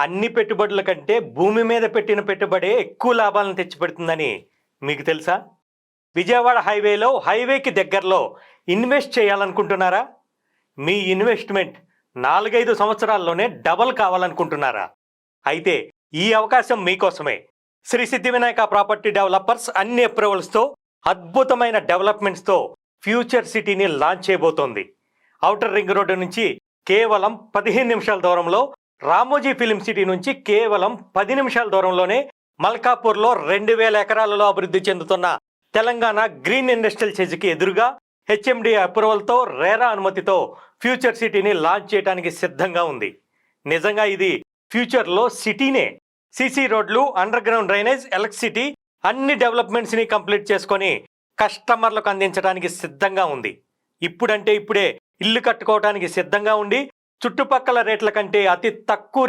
అన్ని పెట్టుబడుల కంటే భూమి మీద పెట్టిన పెట్టుబడే ఎక్కువ లాభాలను తెచ్చిపెడుతుందని మీకు తెలుసా? విజయవాడ హైవేకి దగ్గరలో ఇన్వెస్ట్ చేయాలనుకుంటున్నారా? మీ ఇన్వెస్ట్మెంట్ 4-5 సంవత్సరాల్లోనే డబల్ కావాలనుకుంటున్నారా? అయితే ఈ అవకాశం మీకోసమే. శ్రీ సిద్ధి వినాయక ప్రాపర్టీ డెవలపర్స్ అన్ని అప్రూవల్స్తో అద్భుతమైన డెవలప్మెంట్స్తో ఫ్యూచర్ సిటీని లాంచ్ చేయబోతోంది. ఔటర్ రింగ్ రోడ్డు నుంచి కేవలం 15 నిమిషాల దూరంలో, రామోజీ ఫిలిం సిటీ నుంచి కేవలం 10 నిమిషాల దూరంలోనే మల్కాపూర్లో 2000 ఎకరాలలో అభివృద్ధి చెందుతున్న తెలంగాణ గ్రీన్ ఇండస్ట్రియల్ సెజ్కి ఎదురుగా హెచ్ఎండి అప్రూవల్తో, రేరా అనుమతితో ఫ్యూచర్ సిటీని లాంచ్ చేయడానికి సిద్ధంగా ఉంది. నిజంగా ఇది ఫ్యూచర్లో సిటీనే. సీసీ రోడ్లు, అండర్ గ్రౌండ్ డ్రైనేజ్, ఎలక్ట్రిసిటీ అన్ని డెవలప్మెంట్స్ని కంప్లీట్ చేసుకొని కస్టమర్లకు అందించడానికి సిద్ధంగా ఉంది. ఇప్పుడే ఇల్లు కట్టుకోవడానికి సిద్ధంగా ఉండి చుట్టుపక్కల రేట్ల కంటే అతి తక్కువ